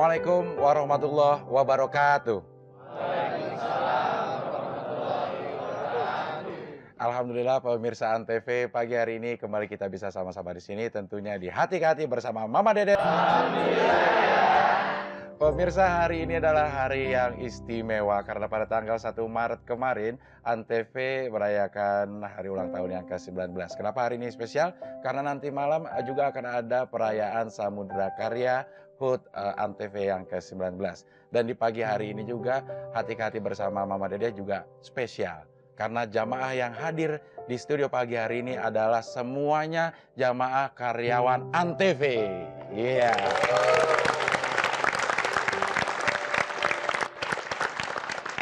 Assalamualaikum warahmatullahi wabarakatuh. Alhamdulillah pemirsa Antv, pagi hari ini kembali kita bisa sama-sama di sini, tentunya di Hati ke Hati bersama Mama Dede. Pemirsa, hari ini adalah hari yang istimewa karena pada tanggal 1 Maret kemarin Antv merayakan hari ulang tahun yang ke-19. Kenapa hari ini spesial? Karena nanti malam juga akan ada perayaan Samudra Karya HUT Antv yang ke-19. Dan di pagi hari ini juga Hati ke Hati bersama Mama Dede juga spesial. Karena jamaah yang hadir di studio pagi hari ini adalah semuanya jamaah karyawan Antv. Iya.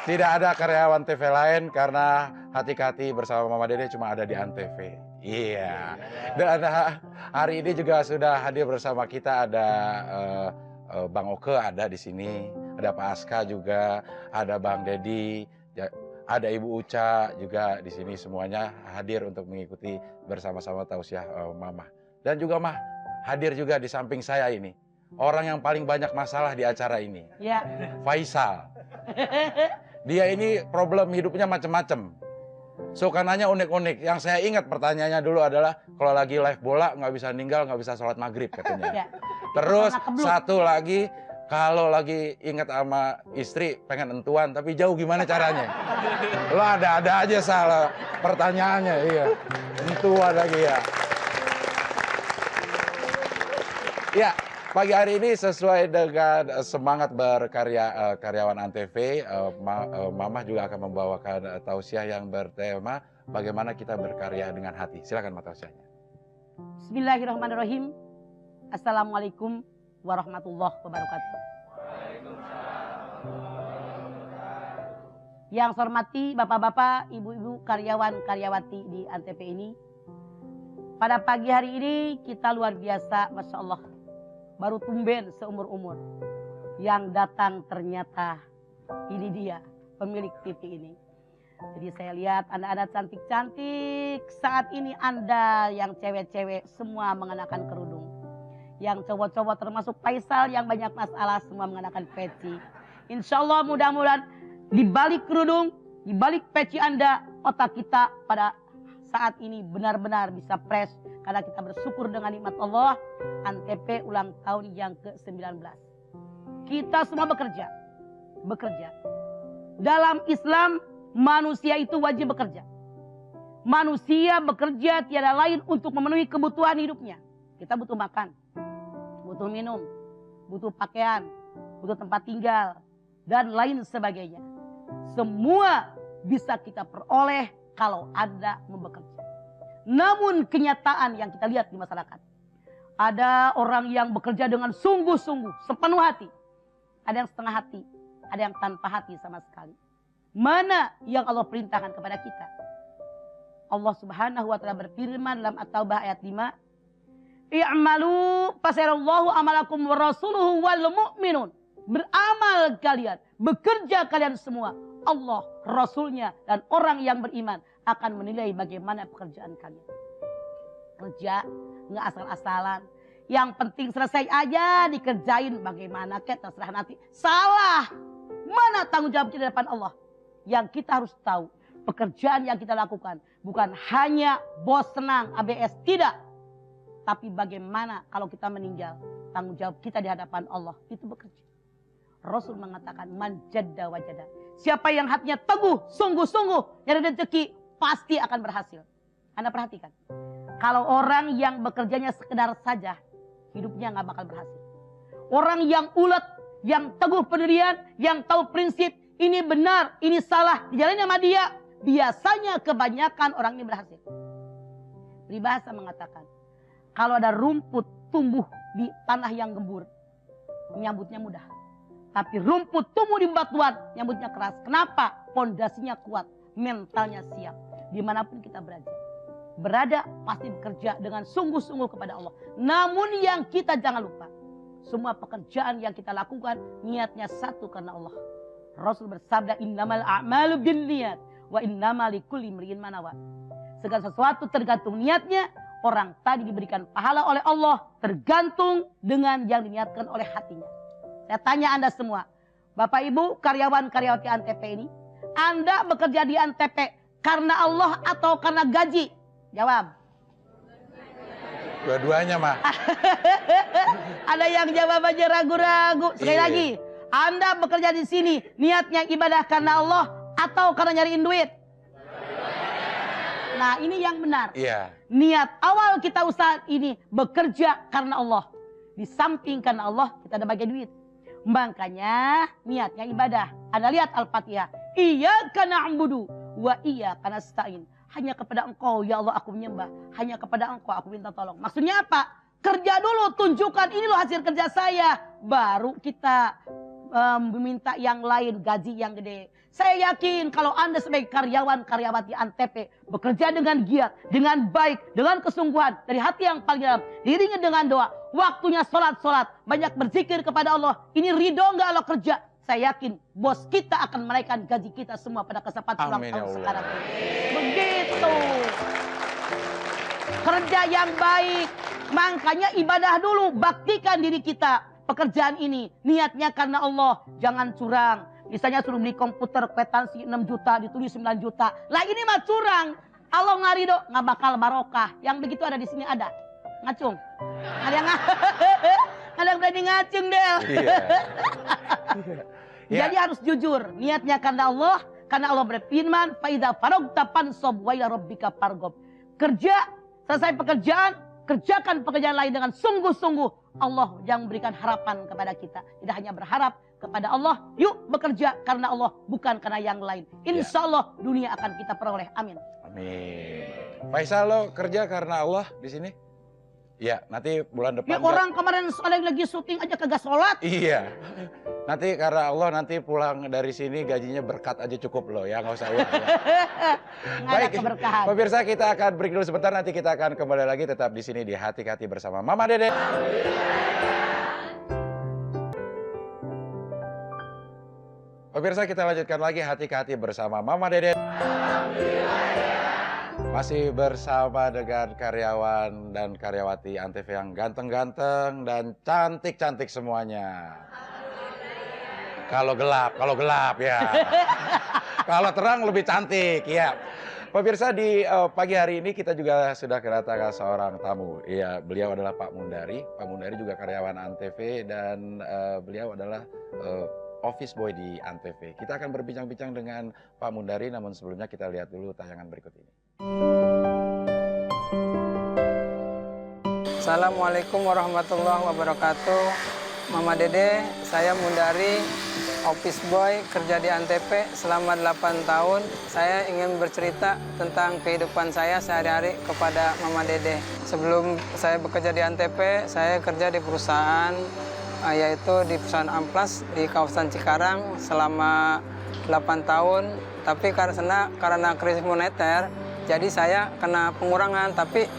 Tidak ada karyawan TV lain karena Hati ke Hati bersama Mama Dede cuma ada di Antv. Iya. Dan hari ini juga sudah hadir bersama kita ada Bang Oke ada di sini, ada Pak Aska juga, ada Bang Dedi, ada Ibu Uca juga di sini, semuanya hadir untuk mengikuti bersama-sama tausiah Mama. Dan juga Mah hadir juga di samping saya ini. Orang yang paling banyak masalah di acara ini. Ya. Faisal. Dia ini problem hidupnya macam-macam. Suka nanya unik-unik. Yang saya ingat pertanyaannya dulu adalah kalau lagi live bola nggak bisa ninggal, nggak bisa sholat maghrib katanya. Ya. Terus satu lagi, kalau lagi ingat sama istri pengen entuan tapi jauh gimana caranya? Lo ada aja salah pertanyaannya, iya. Entuan lagi ya. Ya. Pagi hari ini sesuai dengan semangat berkarya karyawan Antv, Mama juga akan membawakan tausiah yang bertema bagaimana kita berkarya dengan hati. Silakan Mama tausiahnya. Bismillahirrahmanirrahim. Assalamualaikum warahmatullahi wabarakatuh. Yang saya hormati bapak-bapak, ibu-ibu, karyawan-karyawati di Antv ini. Pada pagi hari ini kita luar biasa, Masya Allah. Baru tumben seumur-umur. Yang datang ternyata ini dia, pemilik TV ini. Jadi saya lihat Anda cantik-cantik. Saat ini Anda yang cewek-cewek semua mengenakan kerudung. Yang cowok-cowok termasuk Faisal yang banyak masalah semua mengenakan peci. Insya Allah mudah-mudahan di balik kerudung, di balik peci Anda, otak kita pada saat ini benar-benar bisa fresh. Karena kita bersyukur dengan nikmat Allah, Antv ulang tahun yang ke-19. Kita semua bekerja. Dalam Islam, manusia itu wajib bekerja. Manusia bekerja tiada lain untuk memenuhi kebutuhan hidupnya. Kita butuh makan, butuh minum, butuh pakaian, butuh tempat tinggal, dan lain sebagainya. Semua bisa kita peroleh kalau Anda bekerja. Namun kenyataan yang kita lihat di masyarakat. Ada orang yang bekerja dengan sungguh-sungguh, sepenuh hati. Ada yang setengah hati, ada yang tanpa hati sama sekali. Mana yang Allah perintahkan kepada kita? Allah Subhanahu wa taala berfirman dalam At-Taubah ayat 5. I'malu fasarallahu amalakum wa rasuluhu wal mu'minun. Beramal kalian, bekerja kalian semua. Allah, Rasulnya, dan orang yang beriman akan menilai bagaimana pekerjaan kalian. Kerja nggak asal-asalan. Yang penting selesai aja dikerjain, bagaimana terserah nanti. Salah. Mana tanggung jawab kita di depan Allah? Yang kita harus tahu, pekerjaan yang kita lakukan bukan hanya bos senang, ABS, tidak. Tapi bagaimana kalau kita meninggal, tanggung jawab kita di hadapan Allah itu bekerja. Rasul mengatakan man jadda wajada. Siapa yang hatinya teguh, sungguh-sungguh nyari rezeki, pasti akan berhasil. Anda perhatikan. Kalau orang yang bekerjanya sekedar saja, hidupnya nggak bakal berhasil. Orang yang ulet, yang teguh pendirian, yang tahu prinsip, ini benar, ini salah, dijalani sama dia, biasanya kebanyakan orang ini berhasil. Peribahasa mengatakan, kalau ada rumput tumbuh di tanah yang gembur, menyambutnya mudah. Tapi rumput tumbuh di batuan, nyambutnya keras. Kenapa? Pondasinya kuat, mentalnya siap. Dimanapun kita berada pasti bekerja dengan sungguh-sungguh kepada Allah. Namun yang kita jangan lupa, semua pekerjaan yang kita lakukan niatnya satu karena Allah. Rasul bersabda, innamal a'malu binniyat wa innamal likulli imri'in ma nawa. Segala sesuatu tergantung niatnya. Orang tadi diberikan pahala oleh Allah tergantung dengan yang diniatkan oleh hatinya. Saya tanya Anda semua, Bapak Ibu karyawan-karyawati Antv ini, Anda bekerja di Antv karena Allah atau karena gaji? Jawab. Dua-duanya mah. Ada yang jawabannya ragu-ragu. Sekali Iya. lagi, Anda bekerja di sini niatnya ibadah karena Allah atau karena nyariin duit? Nah, ini yang benar. Iya. Niat awal kita usaha ini bekerja karena Allah. Di samping karena Allah kita ada bagi duit. Makanya niatnya ibadah. Anda lihat Al-Fatihah. Iyyaka na'budu wa iyyaka nasta'in. Hanya kepada Engkau ya Allah aku menyembah. Hanya kepada Engkau aku minta tolong. Maksudnya apa? Kerja dulu, tunjukkan ini loh hasil kerja saya. Baru kita meminta yang lain, gaji yang gede. Saya yakin kalau Anda sebagai karyawan-karyawati Antv bekerja dengan giat, dengan baik, dengan kesungguhan, dari hati yang paling dalam, diiringi dengan doa, waktunya sholat, banyak berzikir kepada Allah. Ini ridho nggak Allah kerja? Saya yakin bos kita akan menaikkan gaji kita semua pada kesempatan ulang Amin, ya tahun Allah. sekarang. Begitu. Kerja yang baik. Makanya ibadah dulu, baktikan diri kita. Pekerjaan ini niatnya karena Allah, jangan curang. Misalnya suruh beli komputer kwitansi 6 juta, ditulis 9 juta. Lah ini mah curang. Allah ngarido, nggak bakal barokah. Yang begitu ada di sini ada. Ngacung. Ada yang ada yang berani ngacung Del. Iya. Jadi harus jujur, niatnya karena Allah berfirman, "Faidza faragta fansob wa ila rabbika fargob." Kerja, selesai pekerjaan, kerjakan pekerjaan lain dengan sungguh-sungguh. Allah yang memberikan harapan kepada kita. Tidak hanya berharap kepada Allah, yuk bekerja karena Allah, bukan karena yang lain. Insya Allah dunia akan kita peroleh. Amin. Amin. Faisal, lo kerja karena Allah di sini? Iya, nanti bulan depan. Ya orang kemarin ada yang lagi syuting aja kagak sholat. Iya. Nanti karena Allah nanti pulang dari sini gajinya berkat aja cukup loh ya, nggak usah uang. Ya. Nggak ada keberkahan. Pemirsa kita akan break dulu sebentar, nanti kita akan kembali lagi tetap di sini di Hati-Hati bersama Mama Dede. Pemirsa kita lanjutkan lagi Hati-Hati bersama Mama Dede. Masih bersama dengan karyawan dan karyawati Antv yang ganteng-ganteng dan cantik-cantik semuanya. Kalau gelap ya. Kalau terang lebih cantik ya. Pemirsa di pagi hari ini kita juga sudah kedatangan seorang tamu. Iya, beliau adalah Pak Mundari. Pak Mundari juga karyawan Antv dan beliau adalah office boy di Antv. Kita akan berbincang-bincang dengan Pak Mundari, namun sebelumnya kita lihat dulu tayangan berikut ini. Assalamualaikum warahmatullahi wabarakatuh. Mama Dede, saya Mundari, office boy, kerja di Antv selama 8 tahun. Saya ingin bercerita tentang kehidupan saya sehari-hari kepada Mama Dede. Sebelum saya bekerja di Antv, saya kerja di perusahaan, yaitu di perusahaan Amplas di kawasan Cikarang selama 8 tahun. Tapi karena krisis moneter, jadi saya kena pengurangan, tapi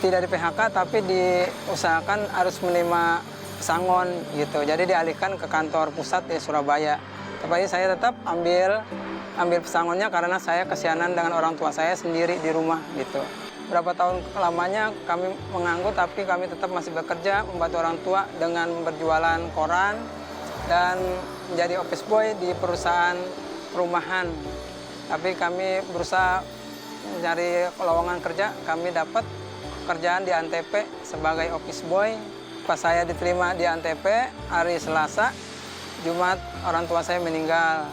tidak di PHK, tapi diusahakan harus menerima pesangon gitu. Jadi dialihkan ke kantor pusat di Surabaya. Tapi saya tetap ambil pesangonnya karena saya kesianan dengan orang tua saya sendiri di rumah gitu. Berapa tahun lamanya kami menganggur, tapi kami tetap masih bekerja membantu orang tua dengan berjualan koran dan menjadi office boy di perusahaan perumahan. Tapi kami berusaha mencari lowongan kerja, kami dapat pekerjaan di Antv sebagai office boy. Pas saya diterima di Antv hari Selasa, Jumat orang tua saya meninggal.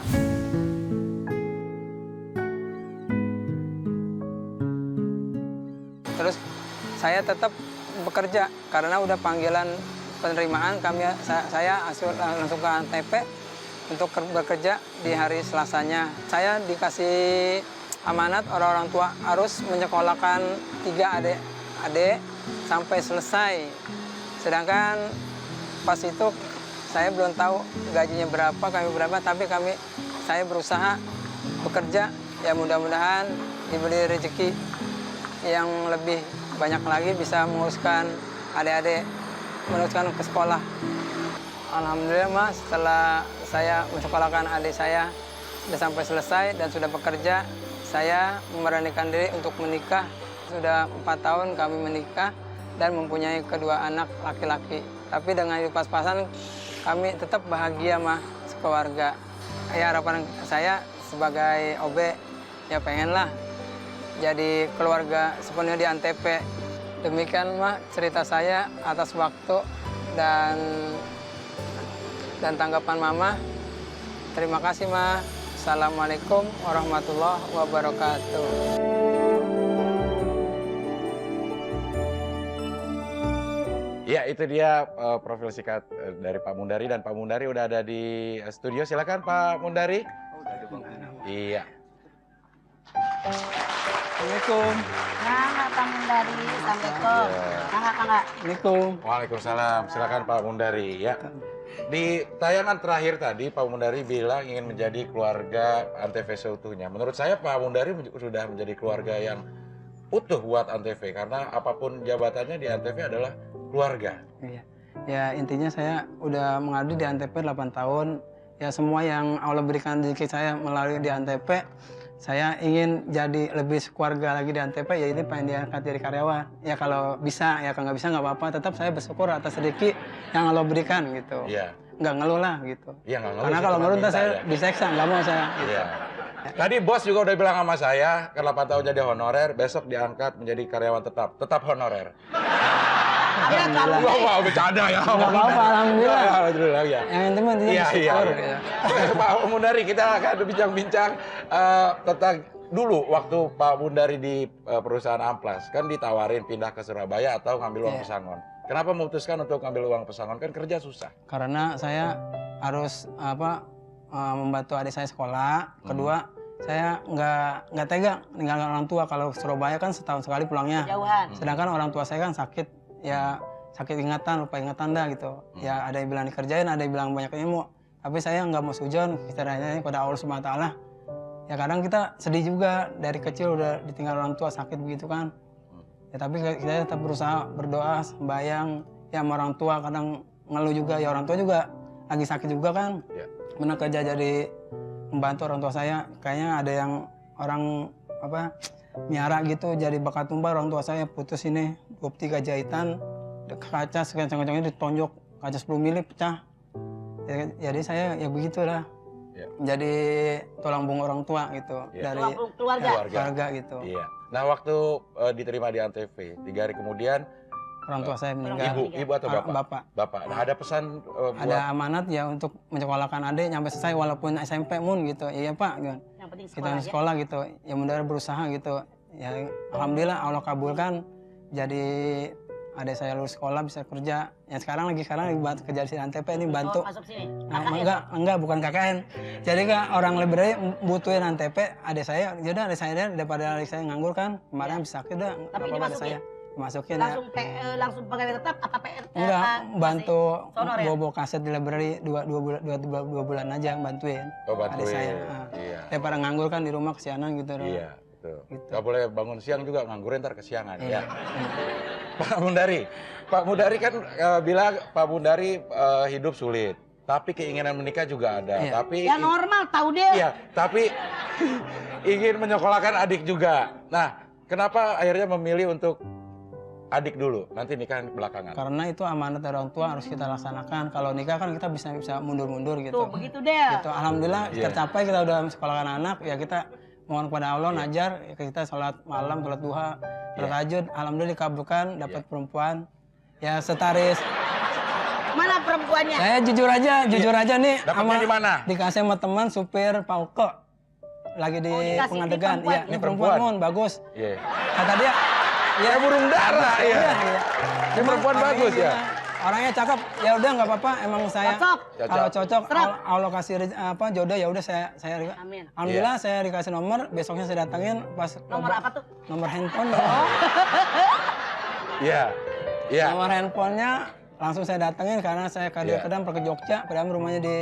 Terus saya tetap bekerja karena udah panggilan penerimaan, saya langsung ke Antv untuk bekerja di hari Selasanya. Saya dikasih amanat orang tua harus menyekolahkan 3 adik sampai selesai. Sedangkan pas itu saya belum tahu gajinya berapa, tapi saya berusaha bekerja, ya mudah-mudahan diberi rezeki yang lebih banyak lagi bisa menguruskan adik-adik, meneruskan ke sekolah. Alhamdulillah Mas, setelah saya mensekolahkan adik saya sudah sampai selesai dan sudah bekerja, saya memberanikan diri untuk menikah. Sudah 4 tahun kami menikah dan mempunyai 2 anak laki-laki. Tapi dengan hidup pas-pasan kami tetap bahagia mah sekeluarga. Ya harapan saya sebagai OB ya pengenlah jadi keluarga sepenuhnya di Antv. Demikian mah cerita saya atas waktu dan tanggapan Mama. Terima kasih mah. Assalamualaikum warahmatullahi wabarakatuh. Ya, itu dia profil singkat dari Pak Mundari, dan Pak Mundari udah ada di studio. Silakan Pak Mundari. Iya. Assalamualaikum. Nah, Pak Mundari, Assalamualaikum. Kakak. Assalamualaikum. Waalaikumsalam. Silakan Pak Mundari ya. Di tayangan terakhir tadi Pak Mundari bilang ingin menjadi keluarga Antv seutuhnya. Menurut saya Pak Mundari sudah menjadi keluarga yang utuh buat Antv, karena apapun jabatannya di Antv adalah keluarga. Iya. Ya intinya saya udah mengabdi di Antv 8 tahun. Ya semua yang Allah berikan rezeki saya melalui di Antv, saya ingin jadi lebih keluarga lagi di Antv, ya ini pengen diangkat jadi karyawan. Ya kalau bisa, ya kalau nggak bisa nggak apa-apa. Tetap saya bersyukur atas rezeki yang Allah berikan gitu. Iya. Nggak ngeluh lah gitu. Iya, nggak ngeluh Karena sih, kalau cuma ngeluh ntar minta saya ya. diseksa, nggak mau saya. Gitu. Iya. Tadi bos juga udah bilang sama saya, ke 8 tahun jadi honorer, besok diangkat menjadi karyawan tetap. Tetap honorer. Alhamdulillah. Wah, bercanda ya. Nggak apa-apa, alhamdulillah. Ya, alhamdulillah ya. Yang intinya intinya Iya, iya. bersyukur. Iya. Ya. Pak Mundari, kita akan bincang-bincang tentang dulu waktu Pak Mundari di perusahaan Amplas. Kan ditawarin pindah ke Surabaya atau ngambil uang Iya. pesangon. Kenapa memutuskan untuk ngambil uang pesangon? Kan kerja susah. Karena saya harus membantu adik saya sekolah. Kedua, saya nggak tega ninggalkan orang tua. Kalau Surabaya kan setahun sekali pulangnya. Jauhan. Sedangkan orang tua saya kan sakit, ya sakit ingatan, lupa ingatan dah gitu. Ya ada yang bilang dikerjain, ada yang bilang banyak ilmu. Tapi saya nggak mau sujon, istilahnya pada Allah Subhanahu Wa Taala. Ya kadang kita sedih juga, dari kecil udah ditinggal orang tua sakit begitu kan. Ya tapi kita tetap berusaha berdoa, sembahyang. Ya sama orang tua kadang ngeluh juga, ya orang tua juga lagi sakit juga kan. Ya. Mana kerja jadi membantu orang tua saya. Kayaknya ada yang orang miara gitu, jadi bakat tumbal. Orang tua saya putus ini 23 jahitan, kaca sekencang-kencangnya ditonjok, kaca 10 mili pecah. Jadi saya ya begitulah. Ya. Jadi tulang punggung orang tua gitu. Ya. Dari Keluarga. gitu. Iya. Nah, waktu diterima di Antv, 3 hari kemudian Orang tua saya meninggal. ibu atau bapak? Bapak. Bapak. Nah, ada pesan buat Ada amanat ya untuk menyekolahkan adik nyampe selesai walaupun SMP mun gitu. Iya Pak, gitu. Yang penting Kita sekolah ya. sekolah gitu. Ya mudah berusaha gitu. Ya alhamdulillah Allah kabulkan. Jadi adik saya lulus sekolah bisa kerja. Ya sekarang lagi bantu kerja di Antv ini bantu. Oh, masuk sini. Nah, KKN. enggak bukan KKN. Jadi kan orang library butuhin Antv, adik saya, yaudah adik saya daripada adik saya nganggur kan, kemarin bisa sakit dah, Tapi apa-apa adik saya. Dimasukin ya. Langsung pegawai tetap apa PR? Enggak, bantu Sonor ya? bobo kaset di library 2 bulan aja bantuin. Oh, bantuin. Adik saya. Iya. Daripada nganggur kan di rumah kesianan gitu. Iya, betul. Gitu. Gak boleh bangun siang juga, nganggurin ntar kesiangan ya. Pak Mundari kan bilang Pak Mundari hidup sulit, tapi keinginan menikah juga ada. Iya. Tapi Ya normal, tahu deh. iya, tapi ingin menyekolahkan adik juga. Nah, kenapa akhirnya memilih untuk adik dulu, nanti nikah belakangan? Karena itu amanat dari orang tua harus kita laksanakan. Kalau nikah kan kita bisa mundur-mundur gitu. Tuh, begitu deh. Gitu. Alhamdulillah Iya. tercapai, kita udah sekolahkan anak, ya kita mohon kepada Allah najar, ya kita sholat malam, sholat duha, sholat tahajud, alhamdulillah dikabulkan, dapat perempuan. Ya setaris. Mana perempuannya? Saya jujur aja nih, Dapatnya di mana? dikasih sama teman supir Pak Uke. Lagi di Oh, dikasih pengadegan. perempuan. Iya, Ini ini perempuan, perempuan. Mun, bagus. Iya. Kata dia, Ya burung dara ya. iya. Ini perempuan Orangnya bagus ya. gila. Orangnya cakep, ya udah nggak apa-apa. Emang saya Cocok. kalau cocok, Serap. Allah kasih jodoh ya udah saya. Amin. Alhamdulillah saya dikasih nomor, besoknya saya datangin pas Nomor apa tuh? nomor handphone. Iya. Iya. Nomor handphonenya langsung saya datengin karena saya Iya. kadang pergi Jogja, padahal rumahnya di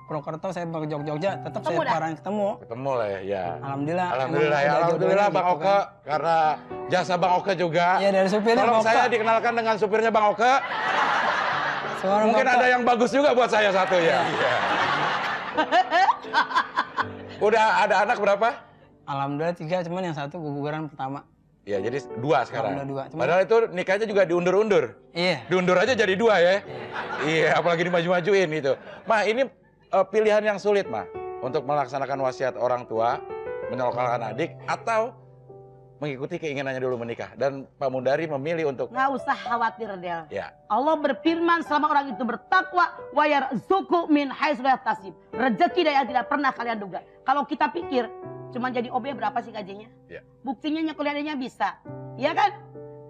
Purwokerto, saya pergi Jogja, tetap Ketemu saya dah? parahin ketemu. Ketemu lah ya. Alhamdulillah. Alhamdulillah ya, emang udah alhamdulillah jodohnya Bang gitu Oke, kan. karena jasa Bang Oke juga. Iya, dari supirnya Tolong Bang Oke. saya dikenalkan dengan supirnya Bang Oke. Seorang Mungkin Bang ada Oke. yang bagus juga buat saya satu ya. Iya. Udah ada anak berapa? Alhamdulillah 3, cuman yang satu guguran pertama. Iya, jadi 2 sekarang. Alhamdulillah 2. Padahal itu nikahnya juga diundur-undur. Iya. Diundur aja jadi 2 ya. Iya, apalagi dimaju-majuin gitu. Ma, ini pilihan yang sulit, Ma, untuk melaksanakan wasiat orang tua, menyokalkan adik, atau mengikuti keinginannya dulu menikah. Dan Pak Mundari memilih untuk... Nggak usah khawatir, Del. Ya, Allah berfirman selama orang itu bertakwa, wa yarzuqu min haitsu la yahtasib. Rezeki dari yang tidak pernah kalian duga. Kalau kita pikir cuma jadi OB berapa sih gajinya? Ya. Buktinya kuliahnya bisa. Iya kan?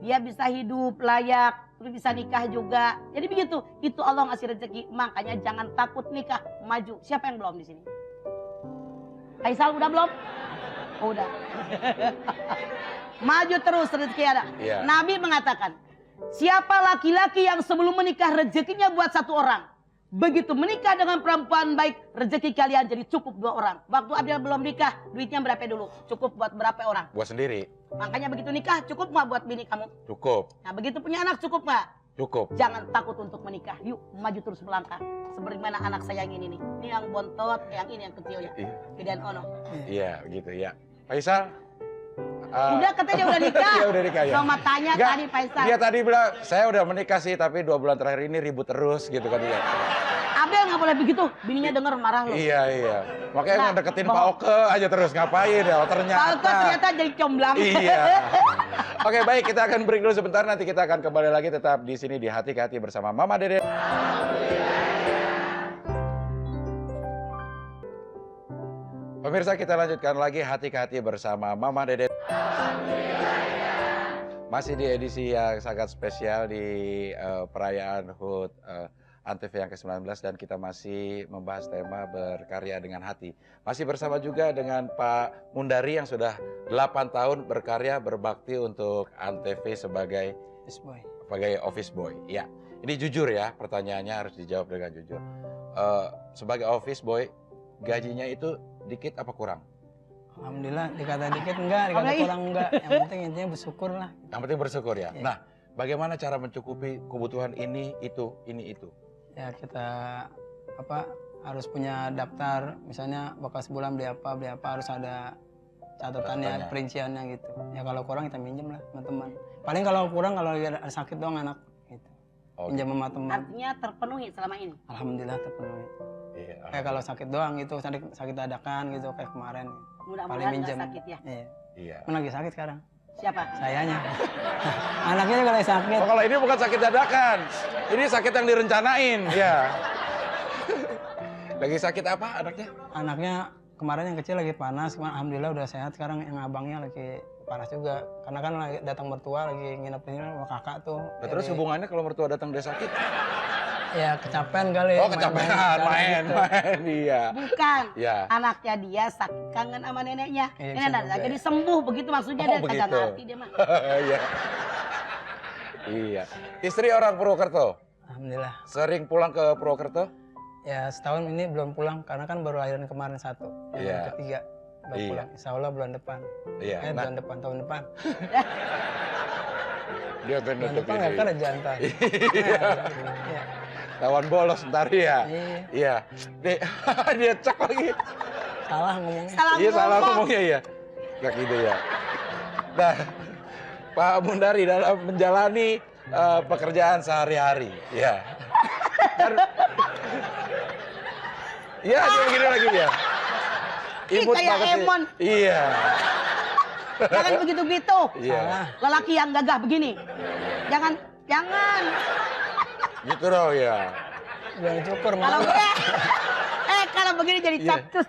Dia bisa hidup layak, terus bisa nikah juga. Jadi begitu, itu Allah ngasih rezeki. Makanya jangan takut nikah, maju. Siapa yang belum di sini? Faisal udah belum? Oh, udah. Maju terus, rezeki ada. Iya. Nabi mengatakan, siapa laki-laki yang sebelum menikah rezekinya buat 1 orang. Begitu menikah dengan perempuan baik, rezeki kalian jadi cukup 2 orang. Waktu Abdul belum nikah, duitnya berapa dulu? Cukup buat berapa orang? buat sendiri. Makanya begitu nikah, cukup nggak buat bini kamu? Cukup, Nah begitu punya anak, cukup nggak? cukup. Jangan takut untuk menikah. Yuk maju terus melangkah. Seperti mana anak saya yang ini nih. Ini yang bontot, yang ini yang kecil ya. Iya. Gedean Ono. Iya, gitu ya. Faisal? Udah katanya udah nikah. Iya, udah nikah ya. Sama tanya Nggak, tadi Faisal. Dia tadi bilang, saya udah menikah sih, tapi 2 bulan terakhir ini ribut terus gitu kan dia. Abel nggak boleh begitu. Bininya denger marah loh. Iya, iya. Makanya Nah, ngedeketin bohong. Pak Oke aja terus. Ngapain ya, ternyata. Kalau ternyata jadi comblang. Iya. Oke, baik, kita akan break dulu sebentar. Nanti kita akan kembali lagi tetap di sini di Hati ke Hati bersama Mama Dede. Pemirsa, kita lanjutkan lagi Hati ke Hati bersama Mama Dede. Masih di edisi yang sangat spesial di perayaan HUT Antv yang ke-19 dan kita masih membahas tema berkarya dengan hati. Masih bersama juga dengan Pak Mundari yang sudah 8 tahun berkarya berbakti untuk Antv sebagai office boy. Ya, ini jujur ya, pertanyaannya harus dijawab dengan jujur. Sebagai office boy, gajinya itu dikit apa kurang? Alhamdulillah, dikata dikit enggak, dikata kurang enggak. Yang penting intinya bersyukur lah. Yang penting bersyukur ya. Iya. Nah, bagaimana cara mencukupi kebutuhan ini, itu? Ya kita harus punya daftar, misalnya bakal sebulan beli apa harus ada catatannya, Catatannya. perinciannya gitu. Ya kalau kurang kita minjem lah sama teman. Paling kalau kurang kalau lagi ada sakit doang anak gitu. Oh, Pinjam sama teman. Artinya terpenuhi selama ini. Alhamdulillah terpenuhi. iya. Kayak kalau sakit doang gitu, sakit dadakan gitu kayak kemarin. Paling Mudah-mudahan minjem. nggak sakit ya. Iya. Iya. Mana lagi sakit sekarang? Siapa? Sayanya. Anaknya juga lagi sakit. Oh, kalau ini bukan sakit dadakan. Ini sakit yang direncanain, ya. Lagi sakit apa anaknya? Anaknya kemarin yang kecil lagi panas, alhamdulillah udah sehat. Sekarang yang abangnya lagi panas juga. Karena kan lagi datang mertua lagi nginep di sini sama kakak tuh. Nah, terus Jadi, hubungannya kalau mertua datang dia sakit? ya kecapean kali. Oh, kecapean, main, gitu. iya. Bukan. Ya. Anaknya dia sakit kangen sama neneknya. Iya, Nenek bisa ada juga jadi ya. sembuh begitu maksudnya Oh, dia kagak begitu. ngerti dia mah. Iya. Iya. Istri orang Purwokerto. Alhamdulillah. Sering pulang ke Purwokerto? Ya setahun ini belum pulang karena kan baru lahiran kemarin 1. Yang Iya. ketiga baru Iya. pulang. Insya Allah bulan depan. Iya. Bulan depan, tahun depan. Dia Bulan nutup depan ini. nggak kerja ntar. Iya. Iya. Tawan bolos ntar ya. Iya. Iya. Dia cek lagi. Salah ngomongnya. Salah Iya salah ngomong. ngomongnya ya. Kayak gitu ya. Nah, Pak Mundari dalam menjalani pekerjaan sehari-hari, ya. Iya, dia begini lagi dia. Ih, kayak banget sih. Emon. Iya. Jangan begitu-begitu. Iya. Salah. Lelaki yang gagah begini. Jangan. Gitu dong ya. Bulan syukur Kalau malah. kalau begini jadi Iya. cactus.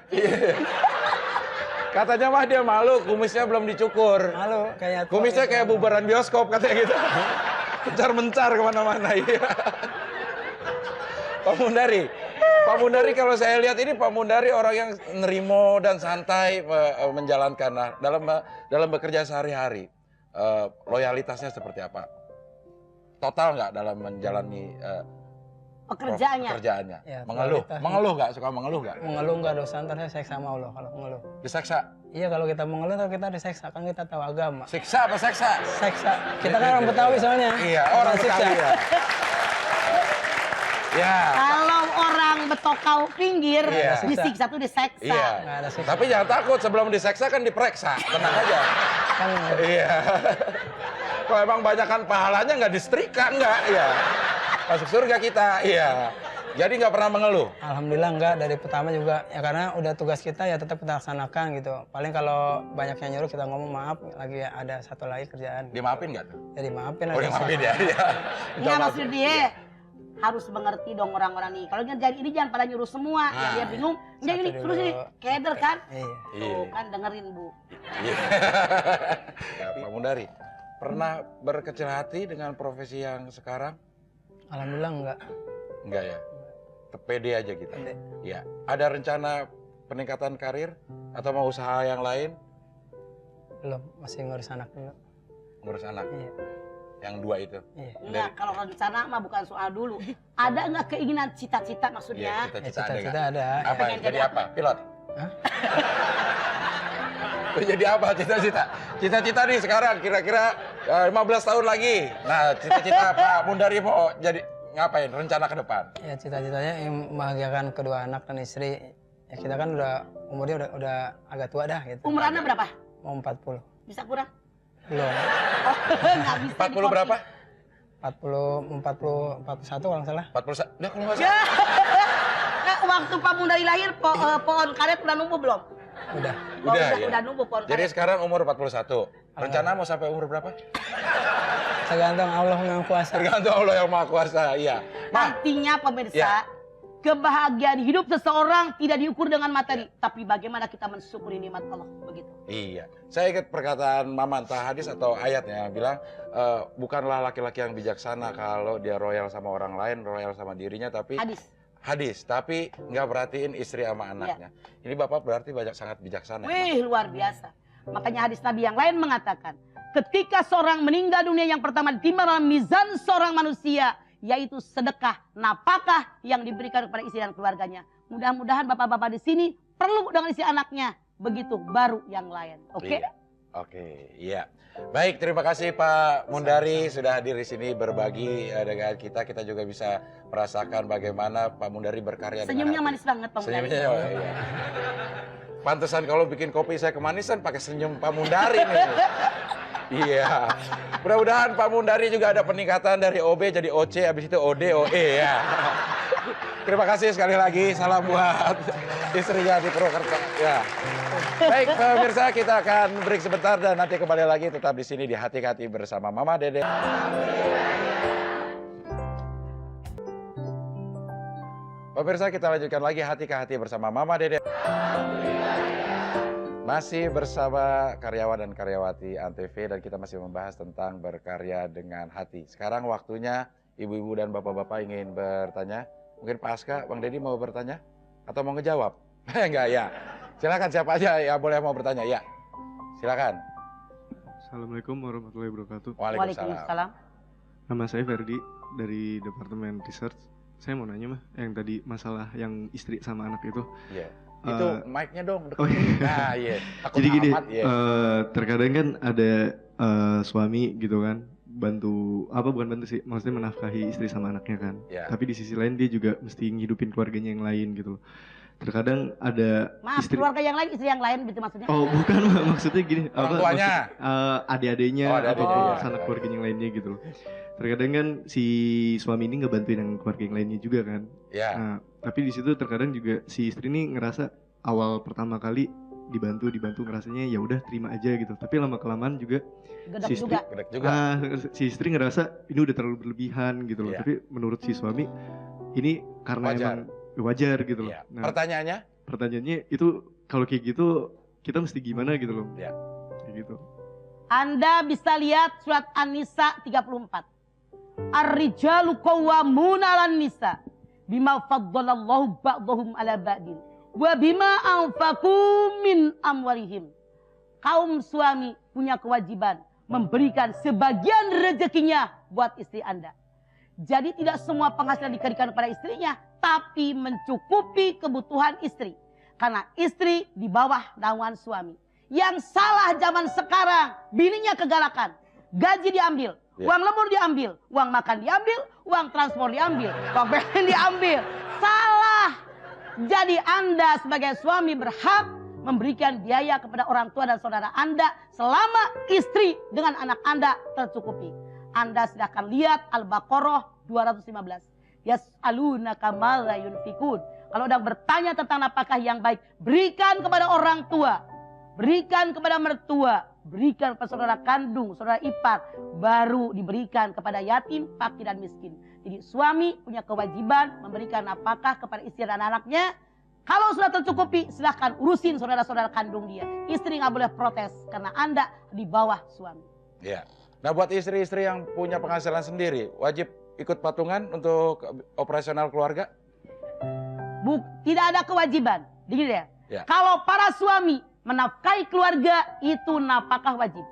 Katanya mah dia malu, kumisnya belum dicukur. Malu kayak Kumisnya kayak bubaran bioskop katanya gitu. Mencar-mencar kemana-mana. Iya. Pak Mundari kalau saya lihat ini Pak Mundari orang yang nerimo dan santai menjalankan dalam bekerja sehari-hari. Loyalitasnya seperti apa? Total nggak dalam menjalani pekerjaannya? Ya, mengeluh nggak? Suka mengeluh nggak? Mengeluh nggak dosa, ntar saya seksa sama Allah kalau mengeluh. Diseksa? Iya kalau kita mengeluh ntar kita diseksa, kan kita tahu agama. Siksa apa seksa? Seksa. Kita kan orang Betawi soalnya. Iya, orang Siksa. Betawi ya. Ya. Kalau orang betokau pinggir, Iya. disiksa tuh diseksa. Iya. Nggak ada siksa. Tapi jangan takut sebelum diseksa kan diperiksa. Tenang aja. Kan Iya. Kalau emang banyakan pahalanya nggak disetrika, nggak ya. Masuk surga kita, iya. Jadi nggak pernah mengeluh. alhamdulillah enggak, dari pertama juga ya, karena udah tugas kita ya tetap kita laksanakan gitu. Paling kalau banyak yang nyuruh kita ngomong maaf, lagi ada satu lagi kerjaan. Dimaafin nggak tuh? Ya dimaafin Oh, aja. dimaafin ya. Iya. Iya maksud dia harus mengerti dong orang-orang nih. Kalau jadi ini jangan pada nyuruh semua. Ya, dia bingung. Jadi ini Satu terus ini dulu. keder kan? Iya. Iya. Tuh kan dengerin Bu. Iya. Ya, Pak Mundari, pernah berkecil hati dengan profesi yang sekarang? Alhamdulillah enggak. Enggak ya? Pede aja kita. Pede. Ya. Ada rencana peningkatan karir atau mau usaha yang lain? Belum, masih ngurus anak dulu. Ngurus anak. Iya. Yang dua itu. Iya. Enggak, kalau rencana mah bukan soal dulu. Ada enggak keinginan cita-cita Iya, maksudnya? cita-cita ada Cita-cita nggak? ada. Apa? Pengen Jadi jadi apa? Pilot? Hah? Jadi apa cita-cita? Cita-cita nih sekarang kira-kira 15 tahun lagi. Nah, cita-cita Pak Mundari mau jadi ngapain? Rencana ke depan? Ya cita-citanya yang membahagiakan kedua anak dan istri. Ya kita kan umurnya udah agak tua dah gitu. Umur Anda berapa? Mau 40. Bisa kurang? Belum. Oh, enggak bisa 40 berapa? 41 kalau nggak salah. 41. Nah, kalau nggak Ya. salah. Waktu Pak Mundari lahir, pohon karet udah numbuh belum? Udah. Oh, Udah, ya. udah numbuh pohon Jadi karet. sekarang umur 41. Rencana mau sampai umur berapa? Tergantung Allah yang kuasa. Tergantung Allah yang Maha Kuasa. Iya. Mah, Artinya pemirsa, Ya. kebahagiaan hidup seseorang tidak diukur dengan materi, tapi bagaimana kita mensyukuri nikmat Allah, begitu. iya. Saya ingat perkataan Mama entah hadis atau ayatnya yang bilang bukanlah laki-laki yang bijaksana kalau dia royal sama orang lain, royal sama dirinya, tapi Hadis. tapi nggak perhatiin istri sama anaknya. Ini Bapak berarti sangat bijaksana. Wih, luar biasa. Makanya hadis Nabi yang lain mengatakan, ketika seorang meninggal dunia yang pertama ditimbang dalam mizan seorang manusia, yaitu sedekah, napakah yang diberikan kepada istri dan keluarganya. Mudah-mudahan bapak-bapak di sini perlu dengan istri anaknya. Begitu baru yang lain. Oke? Iya. Oke, iya. Baik, terima kasih Pak Mundari sudah hadir di sini berbagi dengan kita. Kita juga bisa merasakan bagaimana Pak Mundari berkarya Senyumnya dengan hati. manis banget Pak Mundari. Senyumnya iya. Pantesan kalau bikin kopi saya kemanisan pakai senyum Pak Mundari nih. Iya. Mudah-mudahan Pak Mundari juga ada peningkatan dari OB jadi OC, habis itu OD, OE ya. Terima kasih sekali lagi. Salam buat istrinya di Purwokerto. Ya. Baik, pemirsa, kita akan break sebentar dan nanti kembali lagi tetap di sini di Hati-Hati bersama Mama Dede. Pemirsa, kita lanjutkan lagi Hati-Hati bersama Mama Dede. Masih bersama karyawan dan karyawati Antv dan kita masih membahas tentang berkarya dengan hati. Sekarang waktunya ibu-ibu dan bapak-bapak ingin bertanya. Mungkin Pak Aska, Bang Deddy mau bertanya? Atau mau ngejawab? Enggak ya. Silakan siapa aja ya boleh mau bertanya. Ya, silakan. Assalamualaikum warahmatullahi wabarakatuh. Waalaikumsalam. Nama saya Ferdi dari Departemen Research. Saya mau nanya mah, yang tadi masalah yang istri sama anak itu. Iya. Itu mic-nya dong. Oh iya. Nah, iya. Takut Jadi gini, amat, ya. terkadang kan ada suami gitu kan, bukan bantu sih, maksudnya menafkahi istri sama anaknya kan. Ya. Tapi di sisi lain dia juga mesti ngidupin keluarganya yang lain gitu loh. Terkadang ada Maaf, istri. keluarga yang lain, istri yang lain gitu maksudnya. Oh bukan, maksudnya gini. Orang tuanya. Adik-adiknya, Oh, atau adik-adiknya, iya. sanak keluarga yang lainnya gitu loh. Terkadang kan si suami ini ngebantuin yang keluarga yang lainnya juga kan. Ya. Nah, tapi di situ terkadang juga si istri ini ngerasa awal pertama kali dibantu ngerasanya ya udah terima aja gitu. Tapi lama kelamaan juga Gedek si istri, juga. Gedek juga. si istri ngerasa ini udah terlalu berlebihan gitu loh. Iya. Tapi menurut si suami ini karena Wajar. emang wajar gitu loh. Iya. Nah, Pertanyaannya? itu kalau kayak gitu kita mesti gimana gitu loh. Iya. Kayak gitu. Anda bisa lihat surat An-Nisa 34. Ar-rijalu qawwamuna 'alan nisa bima faddalallahu ba'dahum 'ala ba'din wa bima anfaqu min amwalihim. Kaum suami punya kewajiban memberikan sebagian rezekinya buat istri Anda. Jadi tidak semua penghasilan diberikan kepada istrinya, tapi mencukupi kebutuhan istri. Karena istri di bawah naungan suami. Yang salah zaman sekarang, bininya kegalakan. Gaji diambil, uang lembur diambil, uang makan diambil, uang transport diambil, uang bensin diambil. Salah. Jadi Anda sebagai suami berhak memberikan biaya kepada orang tua dan saudara Anda selama istri dengan anak Anda tercukupi. Anda silahkan lihat Al-Baqarah 215. Yas'alunaka madza yunfikun. Kalau udah bertanya tentang nafkah yang baik, berikan kepada orang tua, berikan kepada mertua, berikan kepada saudara kandung, saudara ipar, baru diberikan kepada yatim, fakir dan miskin. Jadi suami punya kewajiban memberikan nafkah kepada istri dan anaknya. Kalau sudah tercukupi, silahkan urusin saudara-saudara kandung dia. Istri nggak boleh protes karena Anda di bawah suami. Ya. Nah, buat istri-istri yang punya penghasilan sendiri, wajib ikut patungan untuk operasional keluarga? Tidak ada kewajiban. Begini ya. Ya. Kalau para suami menafkahi keluarga, itu nafkah wajib.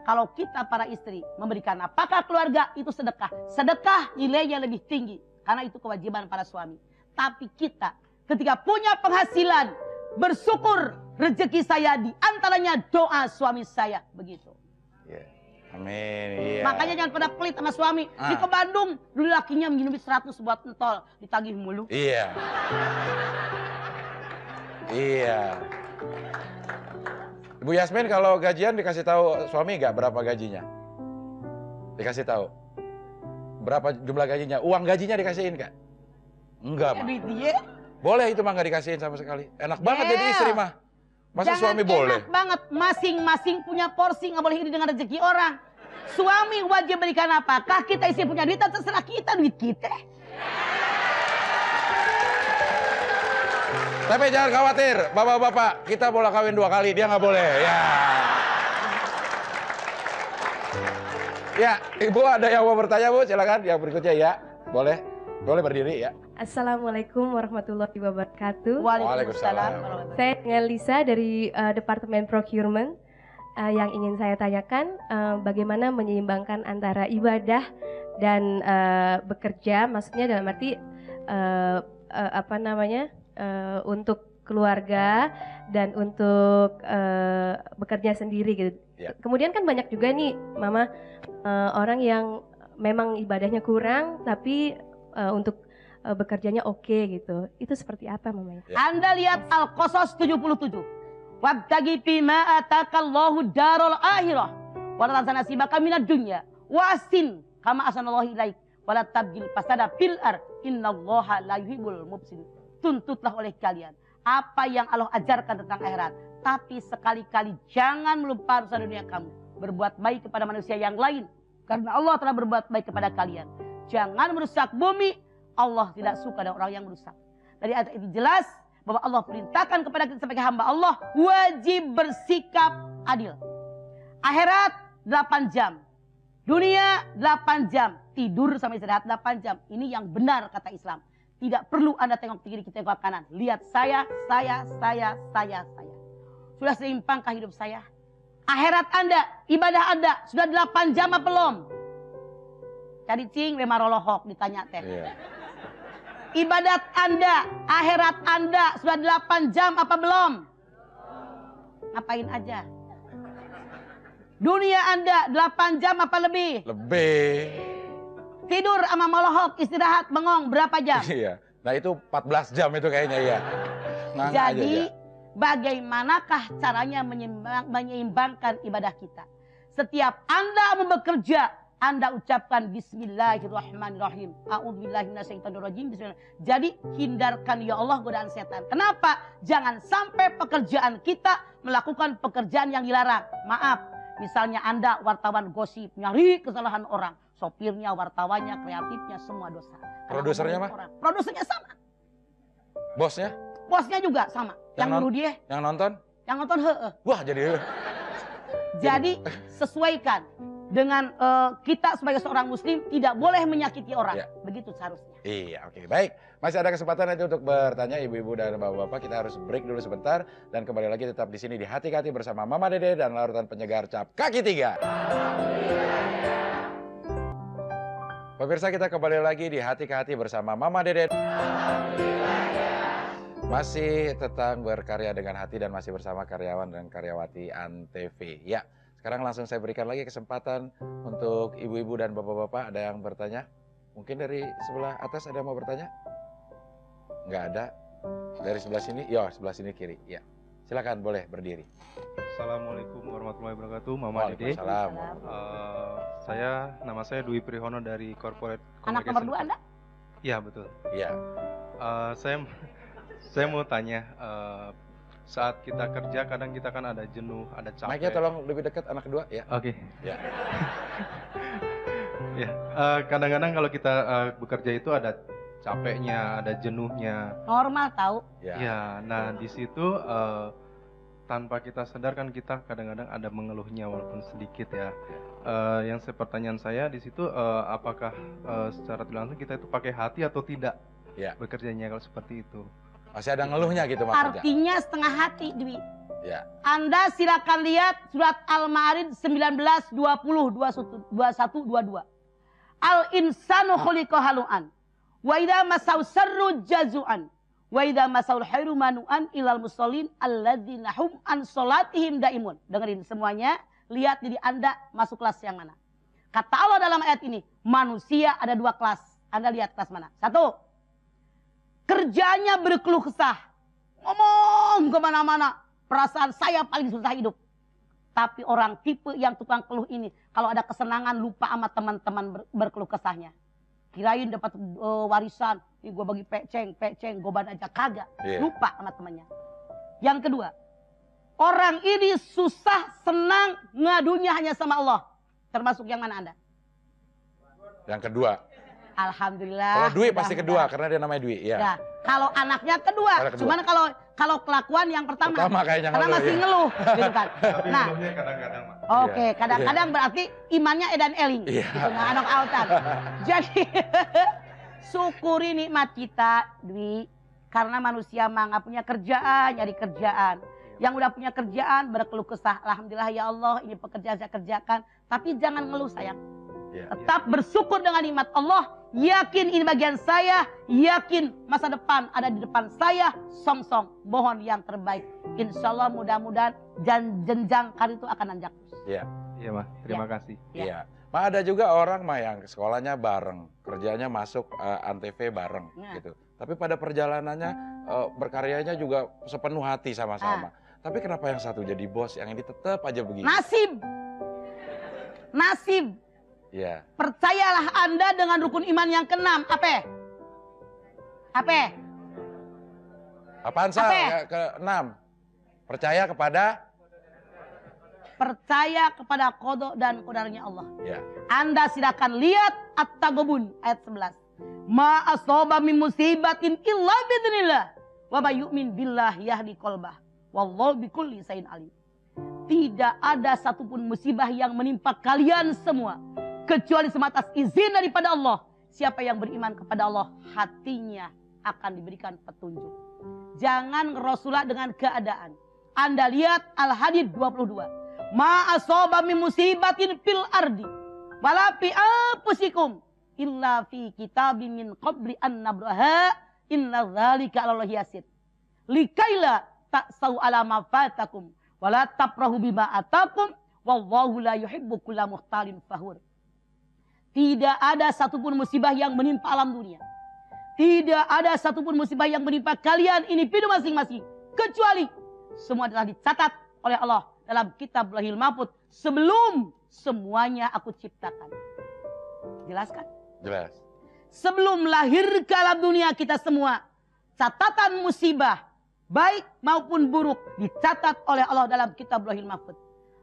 Kalau kita para istri memberikan nafkah keluarga, itu sedekah. Sedekah nilainya lebih tinggi karena itu kewajiban para suami. Tapi kita ketika punya penghasilan, bersyukur rezeki saya diantaranya doa suami saya. Begitu. Ya. Amin. Iya. Makanya jangan pada pelit sama suami. Di ke Bandung, dulu lakinya minum 100 buat entol, ditagih mulu. Iya. Iya. Ibu Yasmin kalau gajian dikasih tahu suami nggak berapa gajinya? Dikasih tahu. Berapa jumlah gajinya? Uang gajinya dikasihin nggak? Enggak, Mah. Duit dia. Boleh itu mah nggak dikasihin sama sekali. Enak banget jadi istri mah. Masa Jangan suami boleh? enak banget. Masing-masing punya porsi, nggak boleh iri dengan rezeki orang. Suami wajib berikan apakah kita istri punya duit, terserah kita duit kita. Tapi jangan khawatir, bapak-bapak, kita boleh kawin 2 kali, dia nggak boleh. Ya. Ya, Ibu ada yang mau bertanya, Bu? Silakan yang berikutnya ya. Boleh. Boleh berdiri ya. Assalamualaikum warahmatullahi wabarakatuh. Waalaikumsalam. Saya dengan Lisa dari Departemen Procurement. Yang ingin saya tanyakan, bagaimana menyeimbangkan antara ibadah dan bekerja, maksudnya dalam arti untuk keluarga dan untuk bekerja sendiri gitu. Ya. Kemudian kan banyak juga nih, Mama, orang yang memang ibadahnya kurang, tapi untuk bekerjanya oke gitu. Itu seperti apa, Mama? Ya. Anda lihat Al-Qasas 77. Wabtagi fima atakallahu darul akhirah wa la tansa nasibaka minad dunya wasin kama asanallahu ilaik wa la tabgil fasada fil ard innallaha la yuhibbul mufsidin. Tuntutlah oleh kalian apa yang Allah ajarkan tentang akhirat, tapi sekali-kali jangan melupa urusan dunia kamu. Berbuat baik kepada manusia yang lain karena Allah telah berbuat baik kepada kalian. Jangan merusak bumi, Allah tidak suka dengan orang yang merusak. Dari ayat ini jelas bahwa Allah perintahkan kepada kita sebagai hamba Allah wajib bersikap adil. Akhirat 8 jam, dunia 8 jam, tidur sama istirahat 8 jam. Ini yang benar kata Islam. Tidak perlu Anda tengok kiri, kita tengok kanan. Lihat saya. Sudah seimpangkah hidup saya? Akhirat Anda, ibadah Anda sudah 8 jam apa belum? Cari cing lemarollohok ditanya teh. Iya. Ibadat Anda, akhirat Anda sudah 8 jam apa belum? Ngapain aja? Dunia Anda 8 jam apa lebih? Lebih. Tidur sama molohok, istirahat, bengong berapa jam? Iya. Nah itu 14 jam itu kayaknya ya. Nggak Jadi aja, ya. bagaimanakah caranya menyeimbangkan ibadah kita? Setiap Anda mau bekerja, Anda ucapkan Bismillahirrahmanirrahim. A'udzubillahi minasyaitonirrajim. Bismillah. Jadi hindarkan ya Allah godaan setan. Kenapa? Jangan sampai pekerjaan kita melakukan pekerjaan yang dilarang. Maaf, misalnya Anda wartawan gosip, nyari kesalahan orang. Sopirnya, wartawannya, kreatifnya, semua dosa. Produsernya mah? Produsernya sama. Bosnya? Bosnya juga sama. Yang nyuruh dia, Yang nonton? yang nonton heeh. Wah jadi. Jadi sesuaikan dengan kita sebagai seorang muslim tidak boleh menyakiti orang. Ya. Begitu seharusnya. Iya, oke. Baik. Masih ada kesempatan nanti untuk bertanya ibu-ibu dan bapak-bapak. Kita harus break dulu sebentar dan kembali lagi tetap di sini di Hati-Hati bersama Mama Dede dan larutan penyegar cap kaki 3. Pemirsa, kita kembali lagi di Hati-Hati bersama Mama Dede. Masih tentang berkarya dengan hati dan masih bersama karyawan dan karyawati Antv. Ya, sekarang langsung saya berikan lagi kesempatan untuk ibu-ibu dan bapak-bapak. Ada yang bertanya? Mungkin dari sebelah atas ada yang mau bertanya? Nggak ada. Dari sebelah sini? Ya, sebelah sini kiri. Ya, Silakan, boleh berdiri. Assalamualaikum warahmatullahi wabarakatuh, Mama Dede. Waalaikumsalam. Nama saya Dwi Prihono dari Corporate Anak nomor 2 Anda? Iya betul. Iya. Saya mau tanya, saat kita kerja kadang kita kan ada jenuh, ada capek. Mic-nya tolong lebih dekat anak kedua ya. Oke. Ya. Ya, kadang-kadang kalau kita bekerja itu ada capeknya, ada jenuhnya. Normal tahu. Ya. Ya, nah di situ tanpa kita sadar kan kita kadang-kadang ada mengeluhnya walaupun sedikit ya. Yang pertanyaan saya di situ apakah secara tidak langsung kita itu pakai hati atau tidak Ya. bekerjanya kalau seperti itu? Masih ada ngeluhnya gitu maksudnya. Artinya setengah hati, Dwi. Ya. Anda silakan lihat surat Al-Ma'arij 19, 20, 21, 22. Al-insanu khuliqa halu'an. Wa idza masau sarru jazu'an. Wa idza masaul khairu manu'an ilal musallin alladzina hum an salatihim daimun. Dengerin semuanya, lihat diri Anda masuk kelas yang mana. Kata Allah dalam ayat ini, manusia ada 2 kelas. Anda lihat kelas mana? 1. Kerjanya berkeluh kesah. Ngomong kemana-mana. Perasaan saya paling susah hidup. Tapi orang tipe yang tukang keluh ini, kalau ada kesenangan lupa sama teman-teman berkeluh kesahnya. Kirain dapat warisan, gue bagi peceng, goban aja kagak. Yeah. Lupa sama temannya. Yang kedua, orang ini susah, senang, ngadunya hanya sama Allah. Termasuk yang mana Anda? Yang kedua. Alhamdulillah. Kalau Dwi pasti mudah-mudahan. kedua karena dia namanya Dwi. Ya. Ya, kalau anaknya kedua. Kalau kedua. Cuman kalau kelakuan yang pertama. Pertama kayaknya Karena ngeluh, masih ya. ngeluh, gitu kan. Tapi Nah, ngeluhnya kadang-kadang, Mak. oke, Iya. kadang-kadang berarti imannya edan eling, Iya. gitu, nggak anak autan. Jadi syukuri nikmat kita, Dwi, karena manusia mah nggak punya kerjaan, nyari kerjaan. Yang udah punya kerjaan berkeluh kesah, alhamdulillah ya Allah, ini pekerjaan saya kerjakan. Tapi jangan ngeluh sayang. Ya. Tetap bersyukur dengan nikmat Allah. Yakin ini bagian saya. Yakin masa depan ada di depan saya. Song-song. Mohon yang terbaik. Insya Allah mudah-mudahan jenjang karir itu akan nanjak terus. Iya. Iya, Mas. Terima kasih. Ya. Iya. Ma ada juga orang mah yang sekolahnya bareng, kerjanya masuk Antv bareng Nah. gitu. Tapi pada perjalanannya berkaryanya juga sepenuh hati sama-sama. Tapi kenapa yang satu jadi bos, yang ini tetap aja begini? Nasib. Nasib. Iya. Percayalah Anda dengan rukun iman yang keenam. Apa? Apa? Apaan Sal? Apa? Ya, ke-6. Percaya kepada qada dan qadarnya Allah. Ya. Anda silakan lihat At-Taghabun ayat 11. Ma asaba min musibatin illa biidznillah wa may yu'min billah yahdi qalbah wallahu bikulli syai'in alim. Tidak ada satupun musibah yang menimpa kalian semua kecuali semata izin daripada Allah. Siapa yang beriman kepada Allah, hatinya akan diberikan petunjuk. Jangan ngerosulah dengan keadaan. Anda lihat Al-Hadid 22. Ma asaba min musibatin fil ardi wala fi anfusikum illa fi kitabim min qabli an nabraha inna dzalika 'alallahi yasir. Likaila ta'sau 'ala ma fatakum wala tafrahu bima atakum wallahu la yuhibbu kulla mukhtalin fakhur. Tidak ada satupun musibah yang menimpa alam dunia. Tidak ada satupun musibah yang menimpa kalian individu masing-masing. Kecuali semua telah dicatat oleh Allah dalam kitab Lauhul Mahfuz sebelum semuanya aku ciptakan. Jelaskan? Jelas. Sebelum lahir ke alam dunia kita semua, catatan musibah baik maupun buruk dicatat oleh Allah dalam kitab Lauhul Mahfuz.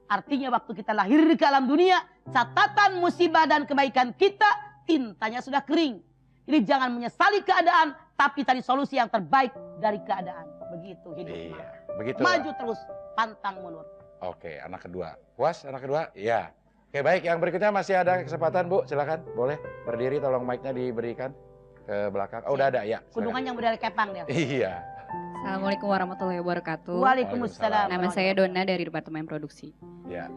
Artinya waktu kita lahir ke alam dunia, catatan musibah dan kebaikan kita, tintanya sudah kering. Jadi jangan menyesali keadaan, tapi cari solusi yang terbaik dari keadaan. Begitu hidup. Iya. Begitu. Maju terus, pantang mundur. Oke, anak kedua. Puas anak kedua? Iya. Oke, baik. Yang berikutnya masih ada kesempatan, Bu. Silakan. Boleh berdiri, tolong mic-nya diberikan ke belakang. Oh, udah ada, ya. Kudungan yang berdari kepang dia. Iya. Assalamualaikum warahmatullahi wabarakatuh. Waalaikumsalam. Nama saya Donna dari Departemen Produksi. Ya.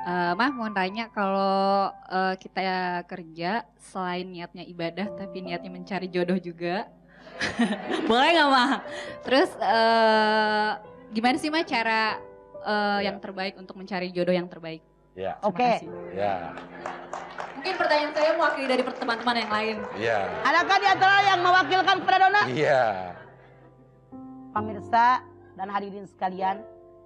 Mah mau tanya kalau kita kerja selain niatnya ibadah tapi niatnya mencari jodoh juga, boleh nggak Mah? Terus gimana sih Mah cara yang terbaik untuk mencari jodoh yang terbaik? Ya. Terima Oke. kasih. Ya. Mungkin pertanyaan saya mewakili dari teman-teman yang lain. Iya. Adakah di antara yang mewakilkan kepada Dona? Iya. Pemirsa dan hadirin sekalian,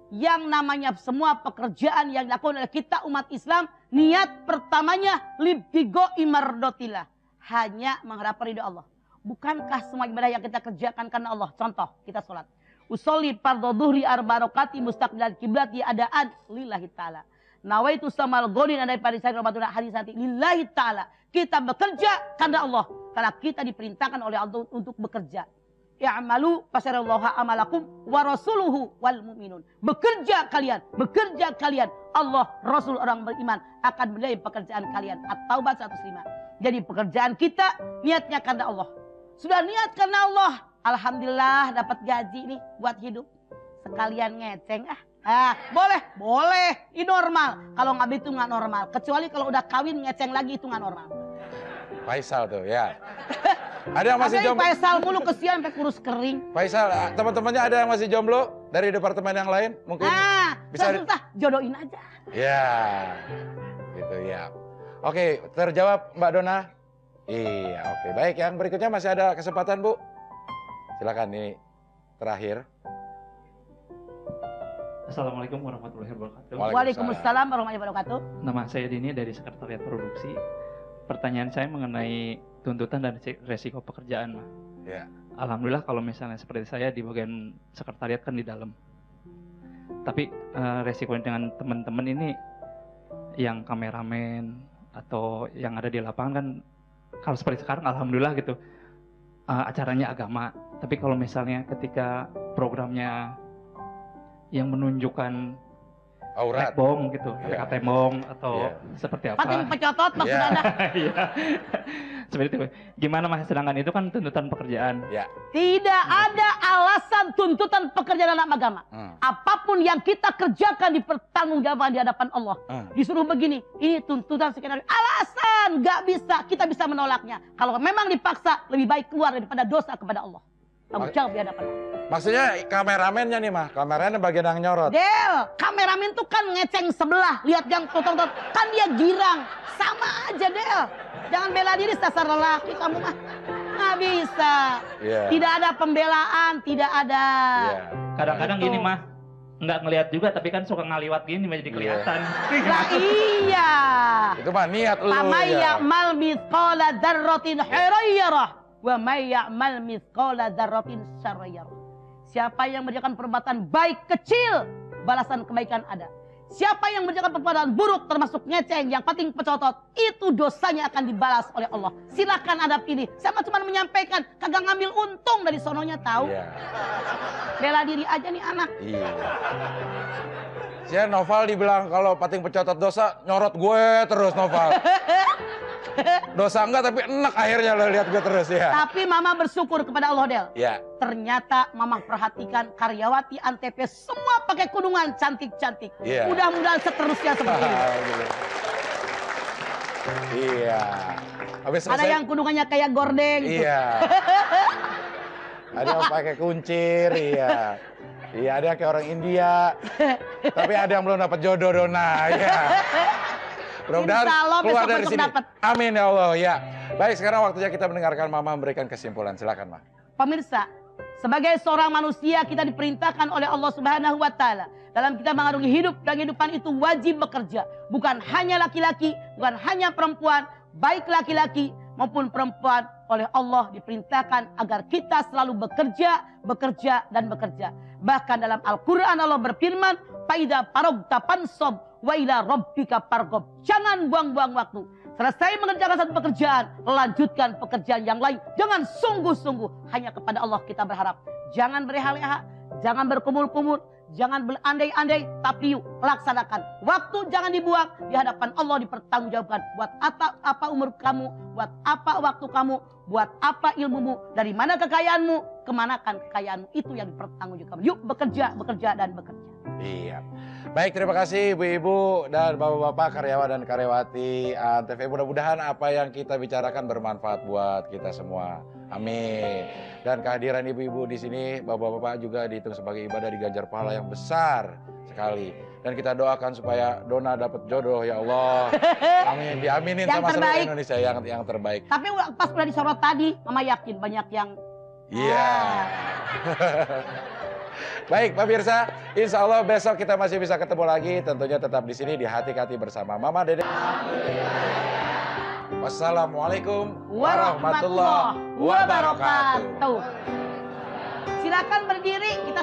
yang namanya semua pekerjaan yang dilakukan oleh kita umat Islam, niat pertamanya libtigo imardotillah, hanya mengharapkan ridho Allah. Bukankah semua ibadah yang kita kerjakan karena Allah? Contoh, kita sholat. Usolli fardhu dhuhri arba rakaati mustaqbilal kiblati adaan lillahi ta'ala. Nawaitu samal ghodin dari parisan Ramadan hadisati lillahi ta'ala. Kita bekerja karena Allah. Karena kita diperintahkan oleh Allah untuk bekerja. Ya'malu fasarallaha amalakum wa rasuluhu wal mu'minun. Bekerja kalian. Allah, Rasul, orang beriman akan menilai pekerjaan kalian. At-Taubah 105. Jadi pekerjaan kita niatnya karena Allah. Sudah niat karena Allah, alhamdulillah dapat gaji nih buat hidup. Sekalian ngeceng boleh, ini normal. Kalau nggak itu nggak normal. Kecuali kalau udah kawin ngeceng lagi itu nggak normal. Faisal tuh ya. Ada yang masih jomblo? Faisal mulu kesian sampai kurus kering. Faisal, teman-temannya ada yang masih jomblo dari departemen yang lain? Mungkin bisa susah, jodohin aja. Ya, gitu ya. Oke, terjawab Mbak Dona? Iya, oke. Baik, yang berikutnya masih ada kesempatan, Bu. Silakan, ini terakhir. Assalamualaikum warahmatullahi wabarakatuh. Waalaikumsalam warahmatullahi wabarakatuh. Nama saya Dini dari Sekretariat Produksi. Pertanyaan saya mengenai tuntutan dan resiko pekerjaan, Mas. Ya. Alhamdulillah kalau misalnya seperti saya di bagian sekretariat kan di dalam. Tapi resiko dengan teman-teman ini yang kameramen atau yang ada di lapangan kan, kalau seperti sekarang alhamdulillah gitu acaranya agama. Tapi kalau misalnya ketika programnya yang menunjukkan aurat bong gitu, tembong atau seperti apa? Pating pecotot maksud Anda? Iya. Seperti itu. Gimana Mas, sedangkan itu kan tuntutan pekerjaan. Ya. Tidak ada alasan tuntutan pekerjaan dalam agama. Apapun yang kita kerjakan dipertanggungjawabkan di hadapan Allah. Disuruh begini, ini tuntutan skenario. Alasan nggak bisa, kita bisa menolaknya. Kalau memang dipaksa, lebih baik keluar daripada dosa kepada Allah. Tanggung jawab di hadapan Allah. Maksudnya kameramennya nih mah, kameramennya bagian yang nyorot. Del, kameramen tuh kan ngeceng sebelah, lihat yang tonton, kan dia girang. Sama aja Del. Jangan bela diri dasar lelaki kamu mah. Nggak bisa. Tidak ada pembelaan, tidak ada. Kadang-kadang gini mah, nggak ngelihat juga tapi kan suka ngaliwat gini jadi kelihatan. Lah iya. Itu mah niat lu ya. Faman ya'mal mithqala dzarratin khairan yarah wa may ya'mal mithqala dzarratin syarran yarah. Siapa yang mengerjakan perbuatan baik kecil, balasan kebaikan ada. Siapa yang mengerjakan perbuatan buruk termasuk ngeceng, yang pating pecotot, itu dosanya akan dibalas oleh Allah. Silakan Anda pilih. Saya cuma menyampaikan, kagak ngambil untung dari sononya tahu. Bela diri aja nih anak. Iya. Saya Noval dibilang kalau pating pecotot dosa, nyorot gue terus Noval. Dosa enggak tapi enak akhirnya lo lihat gue terus ya. Tapi Mama bersyukur kepada Allah Del. Ya. Ternyata Mama perhatikan karyawati Antv semua pakai kudungan cantik-cantik. Ya. Mudah-mudahan seterusnya seperti ini. Iya. Habis selesai, ada yang kudungannya kayak gordeng. Iya. Ada yang pakai kuncir, iya. Iya, ada yang kayak orang India. Tapi ada yang belum dapat jodoh Dona, ya. Mudah-mudahan keluar dari sini. Amin ya Allah, ya. Baik, sekarang waktunya kita mendengarkan Mama memberikan kesimpulan. Silakan, Ma. Pemirsa, sebagai seorang manusia kita diperintahkan oleh Allah Subhanahu wa taala dalam kita mengarungi hidup dan kehidupan itu wajib bekerja. Bukan hanya laki-laki, bukan hanya perempuan, baik laki-laki maupun perempuan, oleh Allah diperintahkan agar kita selalu bekerja dan bekerja. Bahkan dalam Al-Qur'an Allah berfirman, "Faida faragta fansob wa ila rabbika fargob." Jangan buang-buang waktu. Selesai mengerjakan satu pekerjaan, lanjutkan pekerjaan yang lain. Jangan sungguh-sungguh, hanya kepada Allah kita berharap. Jangan berleha-leha, jangan berkumul-kumul, jangan berandai-andai, tapi yuk laksanakan. Waktu jangan dibuang, di hadapan Allah dipertanggungjawabkan. Buat apa umur kamu, buat apa waktu kamu, buat apa ilmumu, dari mana kekayaanmu, kemanakan kekayaanmu, itu yang dipertanggungjawabkan. Yuk bekerja dan bekerja. Iya. Baik, terima kasih ibu-ibu dan bapak-bapak, karyawan dan karyawati Antv. Mudah-mudahan apa yang kita bicarakan bermanfaat buat kita semua. Amin. Dan kehadiran ibu-ibu di sini, bapak-bapak juga dihitung sebagai ibadah, diganjar pahala yang besar sekali. Dan kita doakan supaya Dona dapat jodoh ya Allah. Amin. Diaminin yang sama seluruh terbaik. Indonesia yang terbaik. Tapi pas udah disorot tadi, Mama yakin banyak yang Iya. Baik pemirsa, insya Allah besok kita masih bisa ketemu lagi. Tentunya tetap di sini di Hati-Hati bersama Mama Dede. Wassalamualaikum warahmatullahi wabarakatuh. Silakan berdiri, kita